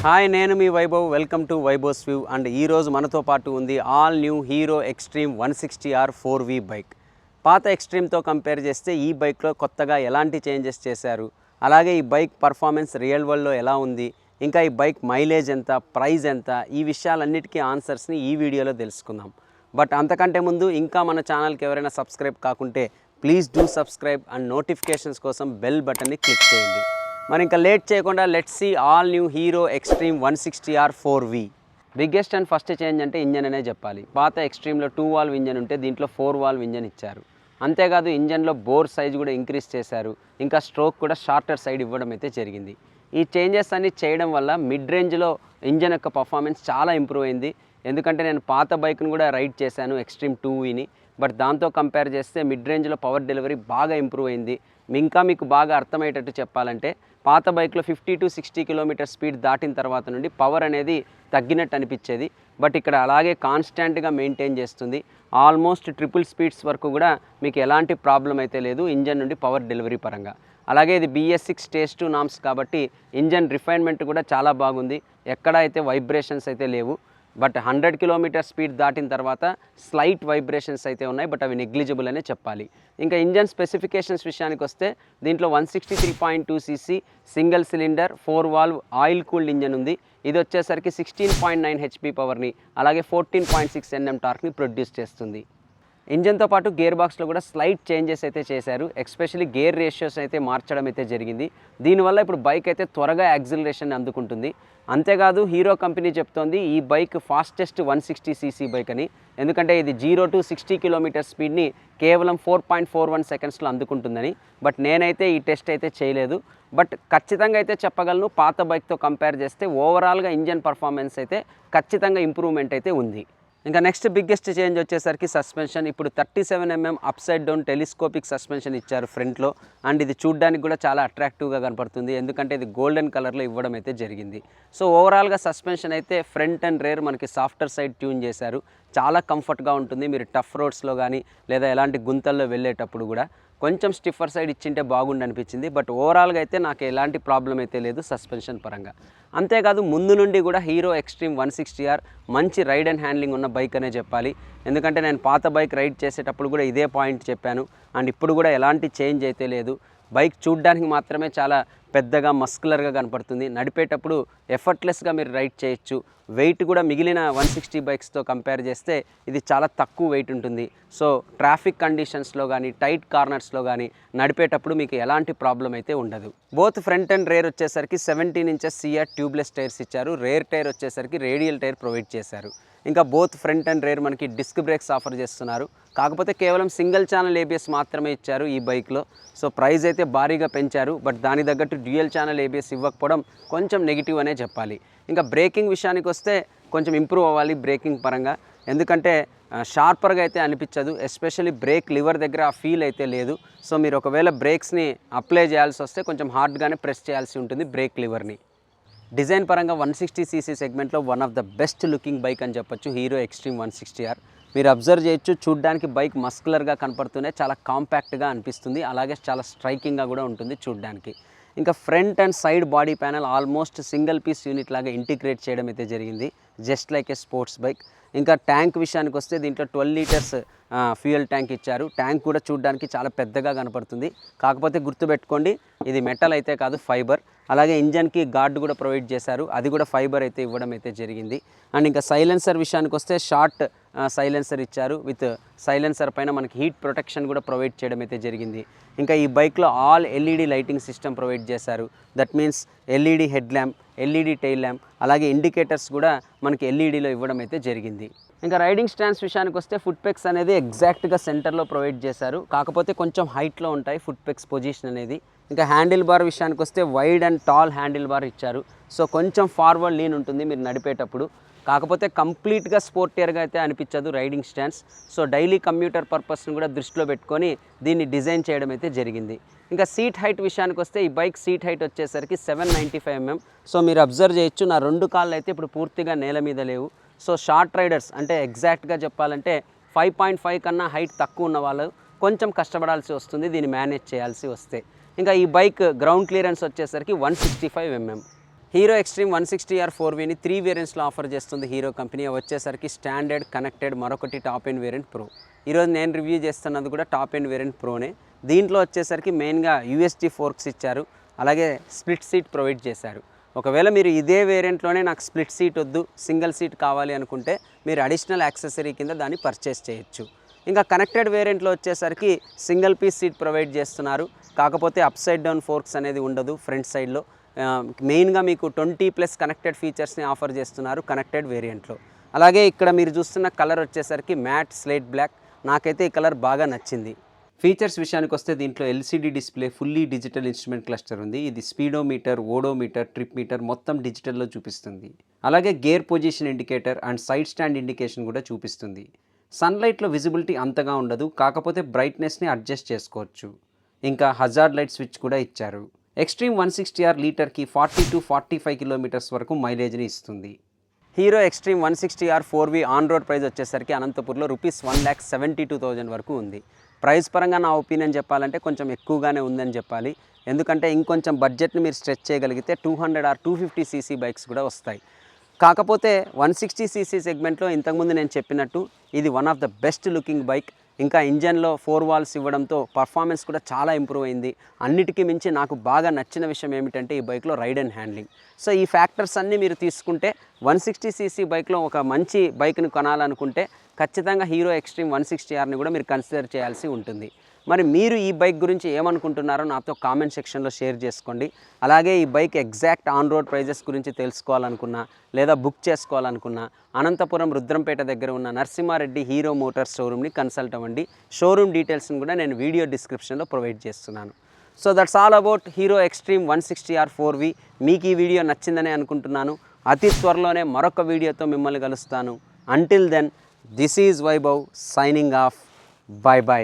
Hi, నేను మీ Vaibhav. Welcome to Vaibhav's view. And ఈరోజు మనతో పాటు ఉంది all new hero Xtreme 160R 4V bike. పాత ఎక్స్ట్రీమ్తో కంపేర్ చేస్తే ఈ బైక్లో కొత్తగా ఎలాంటి చేంజెస్ చేశారు, అలాగే ఈ బైక్ పర్ఫార్మెన్స్ రియల్ వరల్డ్లో ఎలా ఉంది, ఇంకా ఈ బైక్ మైలేజ్ ఎంత, ప్రైస్ ఎంత, ఈ విషయాలన్నిటికీ ఆన్సర్స్ని ఈ వీడియోలో తెలుసుకుందాం. బట్ అంతకంటే ముందు ఇంకా మన ఛానల్కి ఎవరైనా సబ్స్క్రైబ్ కాకుంటే please do subscribe and notifications కోసం బెల్ బటన్ని క్లిక్ చేయండి. మరి ఇంకా లేట్ చేయకుండా let's see all new hero Xtreme 160R 4V. Biggest and first change అంటే ఇంజన్ అనే చెప్పాలి. పాత ఎక్స్ట్రీమ్లో 2 వాల్వ్ ఇంజన్ ఉంటే దీంట్లో 4 వాల్వ్ ఇంజన్ ఇచ్చారు. అంతేకాదు ఇంజన్లో బోర్ సైజ్ కూడా ఇంక్రీజ్ చేశారు. ఇంకా స్ట్రోక్ కూడా షార్టర్ సైడ్ ఇవ్వడం అయితే జరిగింది. ఈ చేంజెస్ అన్ని చేయడం వల్ల మిడ్ రేంజ్లో ఇంజన్ యొక్క పర్ఫార్మెన్స్ చాలా ఇంప్రూవ్ అయింది. ఎందుకంటే నేను పాత బైక్ను కూడా రైడ్ చేశాను, ఎక్స్ట్రీమ్ 2Vని. బట్ దాంతో కంపేర్ చేస్తే మిడ్ రేంజ్లో పవర్ డెలివరీ బాగా ఇంప్రూవ్ అయింది. ఇంకా మీకు బాగా అర్థమయ్యేటట్టు చెప్పాలంటే పాత బైక్లో 50 to 60 కిలోమీటర్ స్పీడ్ దాటిన తర్వాత నుండి పవర్ అనేది తగ్గినట్టు అనిపించేది. బట్ ఇక్కడ అలాగే కాన్స్టాంట్గా మెయింటైన్ చేస్తుంది. ఆల్మోస్ట్ ట్రిపుల్ స్పీడ్స్ వరకు కూడా మీకు ఎలాంటి ప్రాబ్లం అయితే లేదు ఇంజన్ నుండి పవర్ డెలివరీ పరంగా. అలాగే ఇది BS6 స్టేజ్ 2 నామ్స్ కాబట్టి ఇంజన్ రిఫైన్మెంట్ కూడా చాలా బాగుంది. ఎక్కడ అయితే వైబ్రేషన్స్ అయితే లేవు. బట్ 100 కిలోమీటర్ స్పీడ్ దాటిన తర్వాత స్లైట్ వైబ్రేషన్స్ అయితే ఉన్నాయి, బట్ అవి నెగ్లిజిబుల్ అనే చెప్పాలి. ఇంకా ఇంజన్ స్పెసిఫికేషన్స్ విషయానికి వస్తే దీంట్లో 163.2cc single cylinder 4 valve oil cooled engine ఉంది. ఇది వచ్చేసరికి 16.9 HP పవర్ని, అలాగే 14.6 Nm టార్క్ని ప్రొడ్యూస్ చేస్తుంది. ఇంజన్తో పాటు గేర్ బాక్స్లో కూడా స్లైట్ చేంజెస్ అయితే చేశారు. ఎస్పెషల్లీ గేర్ రేషియోస్ అయితే మార్చడం అయితే జరిగింది. దీనివల్ల ఇప్పుడు బైక్ అయితే త్వరగా యాక్సిలరేషన్ అందుకుంటుంది. అంతేకాదు హీరో కంపెనీ చెప్తోంది ఈ బైక్ ఫాస్టెస్ట్ 160cc బైక్ అని. ఎందుకంటే ఇది 0 to 60 కిలోమీటర్ స్పీడ్ని కేవలం 4.41 సెకండ్స్లో అందుకుంటుందని. బట్ నేనైతే ఈ టెస్ట్ అయితే చేయలేదు. బట్ ఖచ్చితంగా అయితే చెప్పగలను, పాత బైక్తో కంపేర్ చేస్తే ఓవరాల్గా ఇంజన్ పర్ఫార్మెన్స్ అయితే ఖచ్చితంగా ఇంప్రూవ్మెంట్ అయితే ఉంది. ఇంకా నెక్స్ట్ బిగ్గెస్ట్ చేంజ్ వచ్చేసరికి సస్పెన్షన్. ఇప్పుడు 37mm up side down telescopic suspension ఇచ్చారు ఫ్రంట్లో. అండ్ ఇది చూడడానికి కూడా చాలా అట్రాక్టివ్గా కనపడుతుంది, ఎందుకంటే ఇది గోల్డెన్ కలర్లో ఇవ్వడం అయితే జరిగింది. సో ఓవరాల్గా సస్పెన్షన్ అయితే ఫ్రంట్ అండ్ రేర్ మనకి సాఫ్టర్ సైడ్ ట్యూన్ చేశారు. చాలా కంఫర్ట్గా ఉంటుంది మీరు టఫ్ రోడ్స్లో కానీ లేదా ఎలాంటి గుంతల్లో వెళ్ళేటప్పుడు కూడా. కొంచెం స్టిఫర్ సైడ్ ఇచ్చింటే బాగుండి అనిపించింది. బట్ ఓవరాల్గా అయితే నాకు ఎలాంటి ప్రాబ్లం అయితే లేదు సస్పెన్షన్ పరంగా. అంతేకాదు ముందు నుండి కూడా హీరో ఎక్స్ట్రీమ్ 160R మంచి రైడ్ అండ్ హ్యాండ్లింగ్ ఉన్న బైక్ అనే చెప్పాలి. ఎందుకంటే నేను పాత బైక్ రైడ్ చేసేటప్పుడు కూడా ఇదే పాయింట్ చెప్పాను. అండ్ ఇప్పుడు కూడా ఎలాంటి చేంజ్ అయితే లేదు. బైక్ చూడ్డానికి మాత్రమే చాలా పెద్దగా మస్కులర్గా కనపడుతుంది. నడిపేటప్పుడు ఎఫర్ట్లెస్గా మీరు రైడ్ చేయొచ్చు. వెయిట్ కూడా మిగిలిన 160 బైక్స్తో కంపేర్ చేస్తే ఇది చాలా తక్కువ వెయిట్ ఉంటుంది. సో ట్రాఫిక్ కండిషన్స్లో కానీ టైట్ కార్నర్స్లో కానీ నడిపేటప్పుడు మీకు ఎలాంటి ప్రాబ్లం అయితే ఉండదు. బోత్ ఫ్రంట్ అండ్ రేర్ వచ్చేసరికి 17 inches సిఆర్ ట్యూబ్లెస్ టైర్స్ ఇచ్చారు. రేర్ టైర్ వచ్చేసరికి రేడియల్ టైర్ ప్రొవైడ్ చేశారు. ఇంకా బోత్ ఫ్రంట్ అండ్ రేర్ మనకి డిస్క్ బ్రేక్స్ ఆఫర్ చేస్తున్నారు. కాకపోతే కేవలం సింగిల్ ఛానల్ ABS మాత్రమే ఇచ్చారు ఈ బైక్లో. సో ప్రైస్ అయితే భారీగా పెంచారు. బట్ దాని తగ్గట్టు డ్యూయల్ ఛానల్ ABS ఇవ్వకపోవడం కొంచెం నెగిటివ్ అనే చెప్పాలి. ఇంకా బ్రేకింగ్ విషయానికి వస్తే కొంచెం ఇంప్రూవ్ అవ్వాలి బ్రేకింగ్ పరంగా. ఎందుకంటే షార్పర్గా అయితే అనిపించదు. ఎస్పెషల్లీ బ్రేక్ లివర్ దగ్గర ఆ ఫీల్ అయితే లేదు. సో మీరు ఒకవేళ బ్రేక్స్ని అప్లై చేయాల్సి వస్తే కొంచెం హార్డ్గానే ప్రెస్ చేయాల్సి ఉంటుంది బ్రేక్ లివర్ని. డిజైన్ పరంగా 160cc సెగ్మెంట్లో one of the best looking bike అని చెప్పొచ్చు హీరో ఎక్స్ట్రీమ్ 160R. మీరు అబ్జర్వ్ చేయొచ్చు, చూడ్డానికి బైక్ మస్కులర్గా కనపడుతూనే చాలా కాంపాక్ట్గా అనిపిస్తుంది. అలాగే చాలా స్ట్రైకింగ్గా కూడా ఉంటుంది చూడ్డానికి. ఇంకా front and side body panel almost single piece unit లాగా ఇంటిగ్రేట్ చేయడం అయితే జరిగింది, just like a sports bike. ఇంకా ట్యాంక్ విషయానికి వస్తే దీంట్లో 12 liters ఫ్యూయల్ ట్యాంక్ ఇచ్చారు. ట్యాంక్ కూడా చూడడానికి చాలా పెద్దగా కనపడుతుంది. కాకపోతే గుర్తుపెట్టుకోండి, ఇది మెటల్ అయితే కాదు, ఫైబర్. అలాగే ఇంజన్కి గార్డ్ కూడా ప్రొవైడ్ చేశారు, అది కూడా ఫైబర్ అయితే ఇవ్వడం అయితే జరిగింది. అండ్ ఇంకా సైలెన్సర్ విషయానికి వస్తే షార్ట్ సైలెన్సర్ ఇచ్చారు. విత్ సైలెన్సర్ పైన మనకి హీట్ ప్రొటెక్షన్ కూడా ప్రొవైడ్ చేయడం అయితే జరిగింది. ఇంకా ఈ బైక్లో all LED lighting system provide చేశారు. That means LED head lamp, LED tail lamp, అలాగే ఇండికేటర్స్ కూడా మనకి LEDలో ఇవ్వడం అయితే జరిగింది. ఇంకా రైడింగ్ స్టాండ్స్ విషయానికి వస్తే ఫుట్ పెక్స్ అనేది ఎగ్జాక్ట్గా సెంటర్లో ప్రొవైడ్ చేశారు. కాకపోతే కొంచెం హైట్లో ఉంటాయి ఫుట్ పెక్స్ పొజిషన్ అనేది. ఇంకా హ్యాండిల్ బార్ విషయానికి వస్తే wide and tall handle bar ఇచ్చారు. సో కొంచెం ఫార్వర్డ్ లీన్ ఉంటుంది మీరు నడిపేటప్పుడు. కాకపోతే కంప్లీట్గా స్పోర్టియర్గా అయితే అనిపించదు riding stance. So daily commuter పర్పస్ని కూడా దృష్టిలో పెట్టుకొని దీన్ని డిజైన్ చేయడం అయితే జరిగింది. ఇంకా సీట్ హైట్ విషయానికి వస్తే ఈ బైక్ సీట్ హైట్ వచ్చేసరికి 795mm. సో మీరు అబ్జర్వ్ చేయొచ్చు, నా 2 కాళ్ళు అయితే ఇప్పుడు పూర్తిగా నేల మీద లేవు. సో షార్ట్ రైడర్స్ అంటే ఎగ్జాక్ట్గా చెప్పాలంటే 5.5 కన్నా హైట్ తక్కువ ఉన్న వాళ్ళు కొంచెం కష్టపడాల్సి వస్తుంది దీన్ని మేనేజ్ చేయాల్సి వస్తే. ఇంకా ఈ బైక్ గ్రౌండ్ క్లియరెన్స్ వచ్చేసరికి 165mm. హీరో ఎక్స్ట్రీమ్ 160R 4Vని 3 వేరియంట్స్లో ఆఫర్ చేస్తుంది హీరో కంపెనీ. వచ్చేసరికి స్టాండర్డ్, కనెక్టెడ్, మరొకటి టాప్ ఎండ్ వేరియంట్ ప్రో. ఈరోజు నేను రివ్యూ చేస్తున్నది కూడా టాప్ ఎండ్ వేరియంట్ ప్రోనే. దీంట్లో వచ్చేసరికి మెయిన్గా యూఎస్టీ ఫోర్క్స్ ఇచ్చారు, అలాగే స్ప్లిట్ సీట్ ప్రొవైడ్ చేశారు. ఒకవేళ మీరు ఇదే వేరియంట్లోనే నాకు స్ప్లిట్ సీట్ వద్దు, సింగిల్ సీట్ కావాలి అనుకుంటే మీరు అడిషనల్ యాక్సెసరీ కింద దాన్ని పర్చేస్ చేయొచ్చు. ఇంకా కనెక్టెడ్ వేరియంట్లో వచ్చేసరికి సింగిల్ పీస్ సీట్ ప్రొవైడ్ చేస్తున్నారు, కాకపోతే అప్ సైడ్ డౌన్ ఫోర్క్స్ అనేది ఉండదు ఫ్రంట్ సైడ్లో. మెయిన్గా మీకు 20+ కనెక్టెడ్ ఫీచర్స్ని ఆఫర్ చేస్తున్నారు కనెక్టెడ్ వేరియంట్లో. అలాగే ఇక్కడ మీరు చూస్తున్న కలర్ వచ్చేసరికి మ్యాట్ స్లేట్ బ్లాక్. నాకైతే ఈ కలర్ బాగా నచ్చింది. ఫీచర్స్ విషయానికి వస్తే దీంట్లో LCD display, fully digital instrument cluster ఉంది. ఇది స్పీడోమీటర్, ఓడోమీటర్, ట్రిప్ మీటర్ మొత్తం డిజిటల్లో చూపిస్తుంది. అలాగే gear position indicator and side stand indication కూడా చూపిస్తుంది. సన్లైట్లో విజిబిలిటీ అంతగా ఉండదు, కాకపోతే బ్రైట్నెస్ని అడ్జస్ట్ చేసుకోవచ్చు. ఇంకా హజార్డ్ లైట్ స్విచ్ కూడా ఇచ్చారు. ఎక్స్ట్రీమ్ 160R లీటర్కి 40 to 45 కిలోమీటర్స్ వరకు మైలేజ్ని ఇస్తుంది. Hero Xtreme 160R 4V on road price వచ్చేసరికి అనంతపూర్లో ₹1,72,000 వరకు ఉంది. ప్రైస్ పరంగా నా ఒపీనియన్ చెప్పాలంటే కొంచెం ఎక్కువగానే ఉందని చెప్పాలి. ఎందుకంటే ఇంకొంచెం బడ్జెట్ని మీరు స్ట్రెచ్ చేయగలిగితే 200 or 250cc బైక్స్ కూడా వస్తాయి. కాకపోతే 160cc సెగ్మెంట్లో ఇంతకుముందు నేను చెప్పినట్టు ఇది one of the best looking bike. ఇంకా ఇంజన్లో 4 వాల్వ్స్ ఇవ్వడంతో పర్ఫార్మెన్స్ కూడా చాలా ఇంప్రూవ్ అయింది. అన్నిటికీ మించి నాకు బాగా నచ్చిన విషయం ఏమిటంటే ఈ బైక్లో రైడ్ అండ్ హ్యాండ్లింగ్. సో ఈ ఫ్యాక్టర్స్ అన్నీ మీరు తీసుకుంటే 160cc బైక్లో ఒక మంచి బైక్ని కొనాలనుకుంటే ఖచ్చితంగా హీరో ఎక్స్ట్రీమ్ 160Rని కూడా మీరు కన్సిడర్ చేయాల్సి ఉంటుంది. మరి మీరు ఈ బైక్ గురించి ఏమనుకుంటున్నారో నాతో కామెంట్ సెక్షన్లో షేర్ చేసుకోండి. అలాగే ఈ bike exact on road prices గురించి తెలుసుకోవాలనుకున్నా లేదా బుక్ చేసుకోవాలనుకున్నా అనంతపురం రుద్రంపేట దగ్గర ఉన్న నరసింహారెడ్డి హీరో మోటార్స్ షోరూమ్ని కన్సల్ట్ అవ్వండి. షోరూమ్ డీటెయిల్స్ని కూడా నేను వీడియో డిస్క్రిప్షన్లో ప్రొవైడ్ చేస్తున్నాను. So that's all about Hero Xtreme 160R 4V. మీకు ఈ వీడియో నచ్చిందని అనుకుంటున్నాను. అతి త్వరలోనే మరొక వీడియోతో మిమ్మల్ని కలుస్తాను. Until then, this is Vaibhav signing off. Bye by.